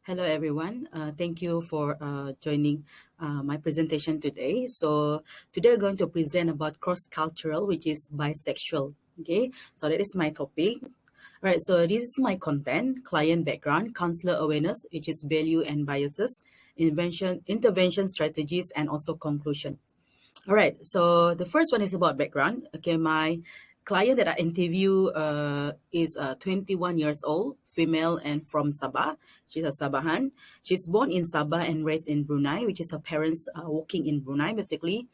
Hello, everyone. Thank you for joining my presentation today. So today we're going to present about cross-cultural, which is bisexual. Okay, so that is my topic. All right, so this is my content, client background, counselor awareness, which is value and biases, intervention strategies, and also conclusion. All right. So the first one is about background. Okay, my client that I interview is 21 years old, female, and from Sabah. She's a Sabahan. She's born in Sabah and raised in Brunei, which is her parents working in Brunei basically,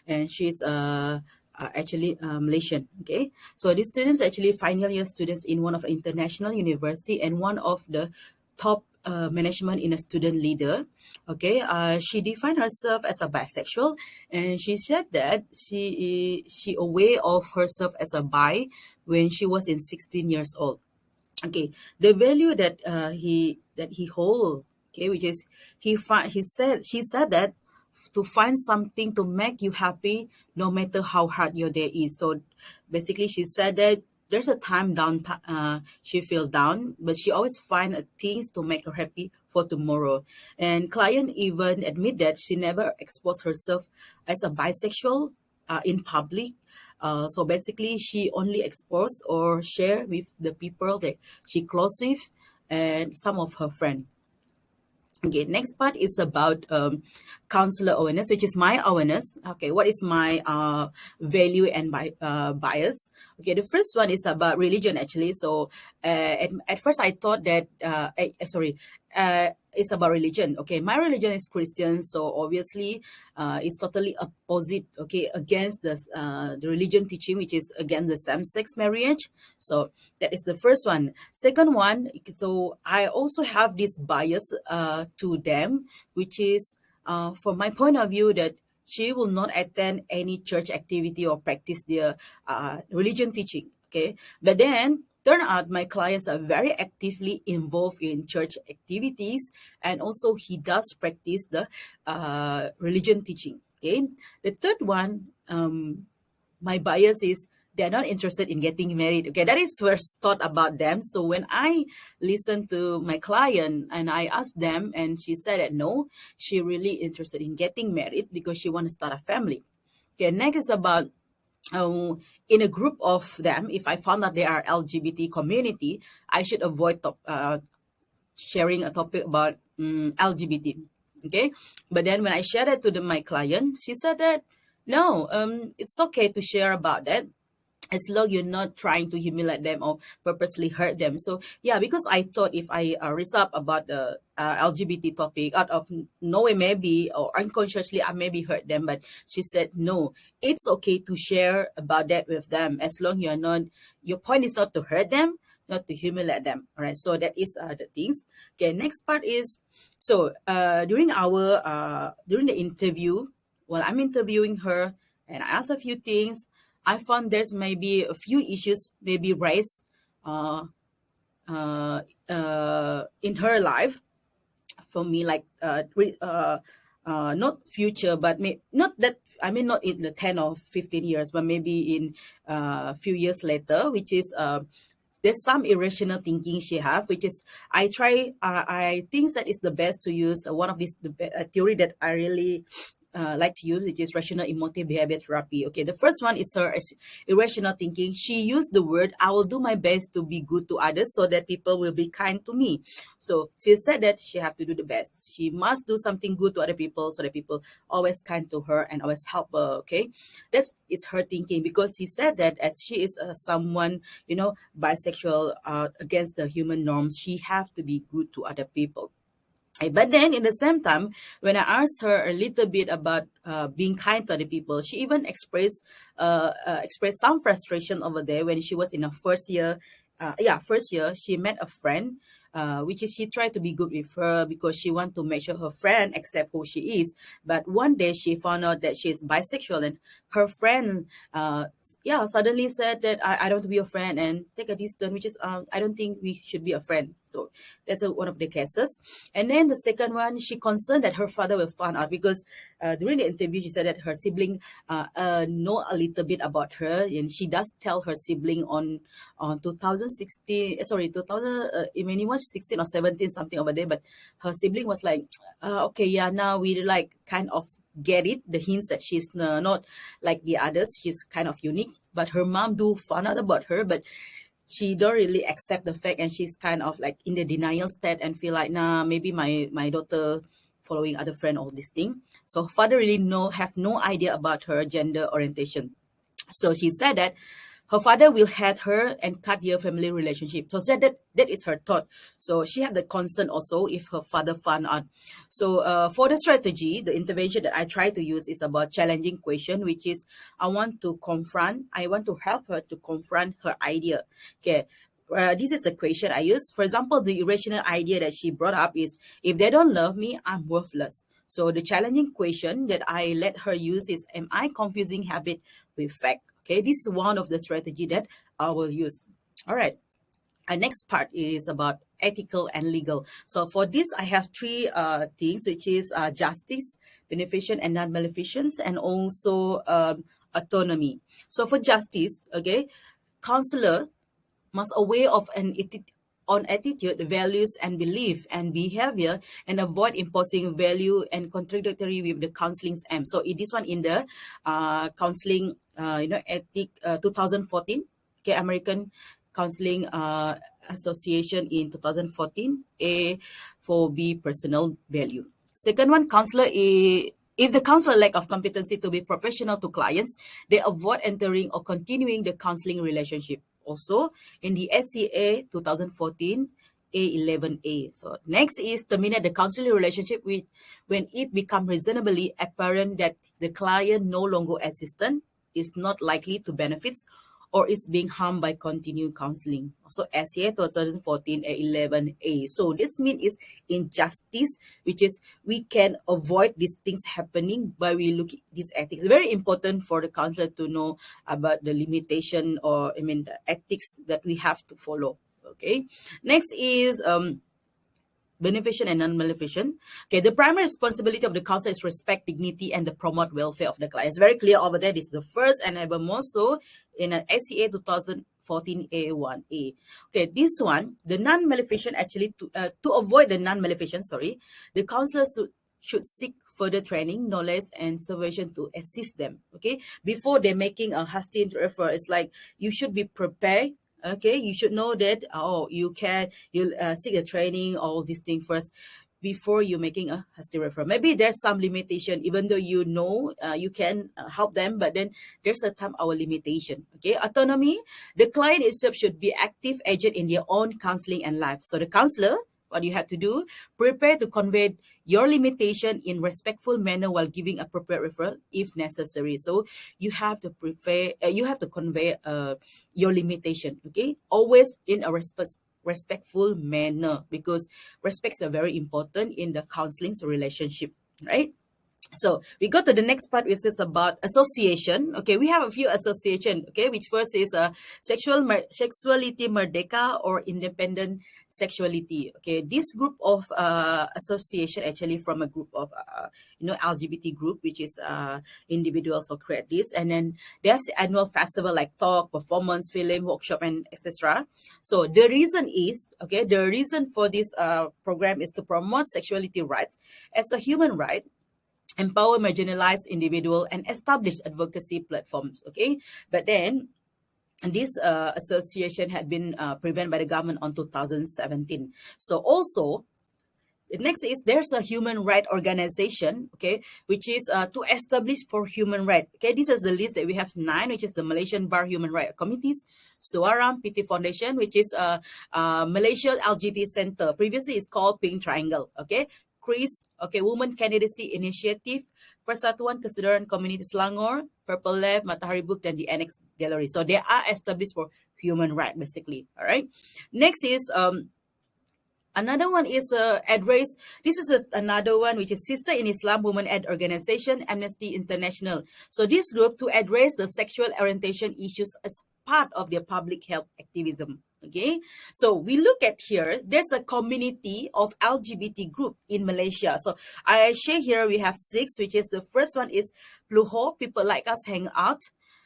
and she's actually Malaysian. Okay, so these students are actually final year students in one of the international university and one of the top management in a student leader. Okay, she defined herself as a bisexual, and she said that she aware of herself as a bi when she was in 16 years old. Okay, the value that he hold, okay, which is she said that to find something to make you happy no matter how hard your day is. So basically she said that there's a time down she feel down, but she always find things to make her happy for tomorrow. And client even admit that she never exposed herself as a bisexual in public. So basically, she only exposed or share with the people that she close with and some of her friends. Okay, next part is about counselor awareness, which is my awareness. Okay, what is my value and bias? Okay, the first one is about religion actually. So at first I thought that it's about religion. Okay, my religion is Christian, so obviously it's totally opposite. Okay, against the religion teaching, which is against the same-sex marriage. So that is the first one. Second one, so I also have this bias to them, which is from my point of view that she will not attend any church activity or practice their religion teaching. Okay, but then turn out my clients are very actively involved in church activities, and also he does practice the religion teaching. Okay, the third one, my bias is they're not interested in getting married. Okay, that is first thought about them. So when I listened to my client and I asked them, and she said that no, she really interested in getting married because she want to start a family. Okay, next is about in a group of them, if I found that they are LGBT community, I should avoid sharing a topic about LGBT. Okay, but then when I shared it to my client, she said that no, it's okay to share about that as long you're not trying to humiliate them or purposely hurt them. So yeah, because I thought if I raise up about the LGBT topic out of nowhere maybe or unconsciously I maybe hurt them, but she said no, it's okay to share about that with them as long you're not, your point is not to hurt them, not to humiliate them. All right, so that is the things. Okay, next part is, so during the interview, while I'm interviewing her and I asked a few things, I found there's maybe a few issues maybe raised uh, in her life for me, like not future, but not that, I mean not in the 10 or 15 years, but maybe in a few years later, which is there's some irrational thinking she have, which is I think that is the best to use one of these theory that I really like to use, which is rational emotive behavior therapy. Okay, the first one is her irrational thinking. She used the word, I will do my best to be good to others so that people will be kind to me. So she said that she have to do the best. She must do something good to other people so that people always kind to her and always help her. Okay, that's it's her thinking, because she said that as she is someone, bisexual, against the human norms, she have to be good to other people. But then, in the same time, when I asked her a little bit about being kind to other people, she even expressed some frustration over there when she was in her first year. First year, she met a friend, which is she tried to be good with her because she want to make sure her friend accept who she is. But one day, she found out that she is bisexual, and her friend, suddenly said that I don't want to be a friend and take a distance, which is I don't think we should be a friend. So that's one of the cases. And then the second one, she concerned that her father will find out because during the interview, she said that her sibling know a little bit about her, and she does tell her sibling on 2016, 2000, when he was much, 16 or 17, something over there. But her sibling was like, okay, yeah, now we like kind of get it, the hints that she's not like the others. She's kind of unique. But her mom do found out about her, but she don't really accept the fact, and she's kind of like in the denial state and feel like, nah, maybe my daughter following other friend, all this thing. So father really have no idea about her gender orientation. So she said that her father will hate her and cut their family relationship. So that is her thought. So she had the concern also if her father found out. So for the strategy, the intervention that I try to use is about challenging question, which is I want to help her to confront her idea. Okay. This is the question I use. For example, the irrational idea that she brought up is, if they don't love me, I'm worthless. So the challenging question that I let her use is, am I confusing habit with fact? Okay, this is one of the strategy that I will use. All right. Our next part is about ethical and legal. So for this, I have three things, which is justice, beneficence and non-maleficence, and also autonomy. So for justice, okay, counselor must aware of on attitude, values, and belief and behavior, and avoid imposing value and contradictory with the counseling's aim. So this one in the counseling, ethic 2014, okay, American Counseling Association in 2014, A for B personal value. Second one, counselor if the counselor lack of competency to be professional to clients, they avoid entering or continuing the counseling relationship. Also, in the SCA 2014, A11A. So next is terminate the counseling relationship when it becomes reasonably apparent that the client no longer assistant, is not likely to benefit, or is being harmed by continued counseling. So SCA 2014 A11A. So this means is injustice, which is we can avoid these things happening by we look at these ethics. Very important for the counselor to know about the limitation, or the ethics that we have to follow. Okay. Next is beneficent and non-maleficent. Okay, the primary responsibility of the counselor is respect dignity and the promote welfare of the client. It's very clear over there. This is the first and ever more so in an SCA 2014 A1A. Okay, this one, the non-maleficent actually, to avoid the non-maleficent, the counselor should seek further training, knowledge, and supervision to assist them. Okay, before they're making a hasty referral, it's like you should be prepared. Okay, you should know that you'll seek a training, all these things first before you making a hasty referral. Maybe there's some limitation, even though you know you can help them, but then there's a time our limitation. Okay, autonomy. The client itself should be active agent in their own counseling and life. So the counselor, what you have to do, prepare to convey your limitation in respectful manner while giving appropriate referral if necessary. So you have to convey your limitation. Okay, always in a respectful manner, because respects are very important in the counseling relationship, right? So we go to the next part, which is about association. Okay, we have a few association. Okay, which first is sexuality merdeka, or independent sexuality. Okay, this group of association actually from a group of LGBT group, which is individuals who create this, and then they have the annual festival like talk, performance, film, workshop, and etc. So the reason for this program is to promote sexuality rights as a human right, empower marginalized individual, and establish advocacy platforms. Okay, but then this association had been prevented by the government on 2017. So also, the next is there's a human right organization, okay, which is to establish for human right. Okay, this is the list that we have 9, which is the Malaysian Bar Human Right Committees, Suaram PT Foundation, which is Malaysia LGBT Center. Previously, it's called Pink Triangle. Okay, Chris, okay, Women Candidacy Initiative, Persatuan Kesedaran Community Selangor, Purple Lab, Matahari Book, and the Annex Gallery. So they are established for human right, basically. All right. Next is another one is address. This is another one, which is Sister in Islam Women Aid Organization, Amnesty International. So this group to address the sexual orientation issues as part of their public health activism. Okay, so we look at here, there's a community of LGBT group in Malaysia. So I share here, we have 6, which is the first one is Pluho, People Like Us Hang Out.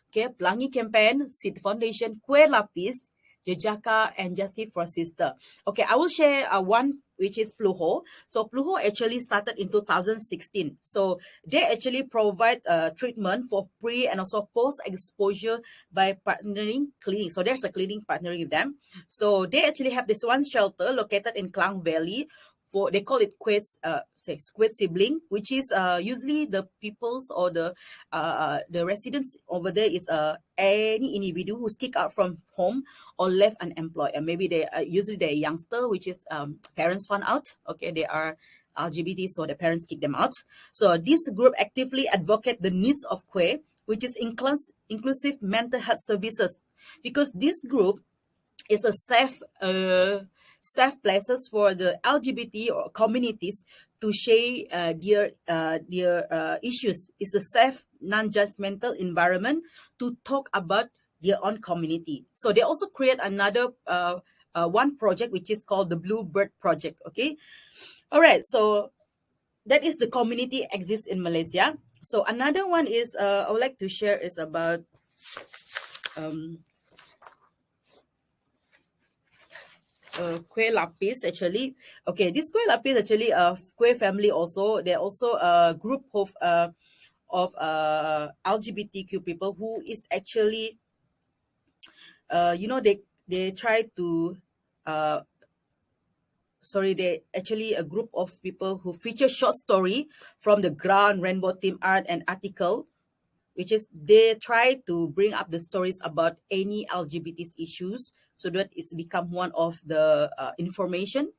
Okay, Pelangi Campaign, Seed Foundation, Kue Lapis, Jejaka, and Justice for Sister. Okay, I will share one which is Pluho. So Pluho actually started in 2016. So they actually provide treatment for pre and also post exposure by partnering clinics. So there's a clinic partnering with them. So they actually have this one shelter located in Klang Valley. For they call it quest sibling, which is usually the peoples or the residents over there is any individual who's kicked out from home or left unemployed, and maybe they usually they're youngster, which is parents found out okay they are LGBT, so the parents kick them out. So this group actively advocate the needs of queer, which is inclusive mental health services, because this group is a safe places for the LGBT or communities to share their issues. It's a safe, non-judgmental environment to talk about their own community. So they also create another one project which is called the Bluebird Project. Okay, all right. So that is the community exists in Malaysia. So another one is I would like to share is about um, Kueh Lapis actually. Okay, this Kueh Lapis actually Kueh family also. They're also a group of LGBTQ people who is actually they try to uh they actually a group of people who feature short story from the ground rainbow team art and article, which is they try to bring up the stories about any LGBT issues so that it's become one of the information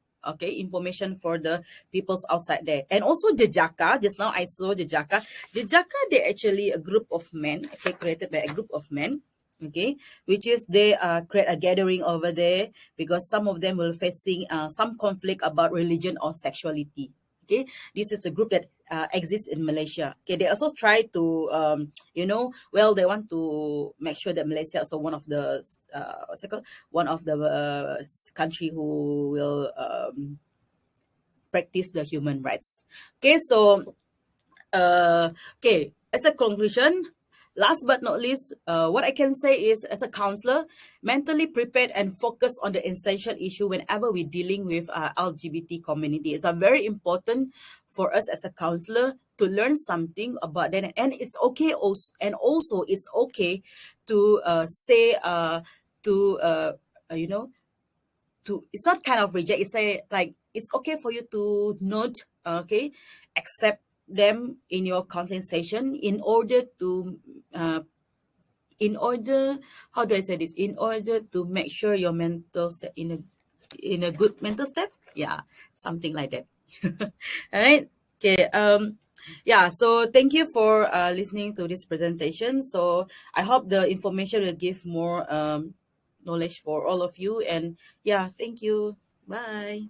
for the peoples outside there. And also Jejaka, just now I saw Jejaka, they actually a group of men, okay, created by a group of men, okay, which is they create a gathering over there because some of them will facing some conflict about religion or sexuality. Okay, this is a group that exists in Malaysia. Okay, they also try to they want to make sure that Malaysia is also one of the one of the country who will practice the human rights. Okay, so as a conclusion, last but not least, what I can say is, as a counselor, mentally prepared and focused on the essential issue whenever we're dealing with LGBT community. It's very important for us as a counselor to learn something about that, and it's okay also, and also it's okay to say to you know to it's not kind of reject, it's say like it's okay for you to not okay accept them in your counseling session in order to uh, in order how do I say this, in order to make sure your mental state in a good mental state, yeah, something like that. All right, okay, yeah, so thank you for listening to this presentation. So I hope the information will give more knowledge for all of you, and yeah, thank you, bye.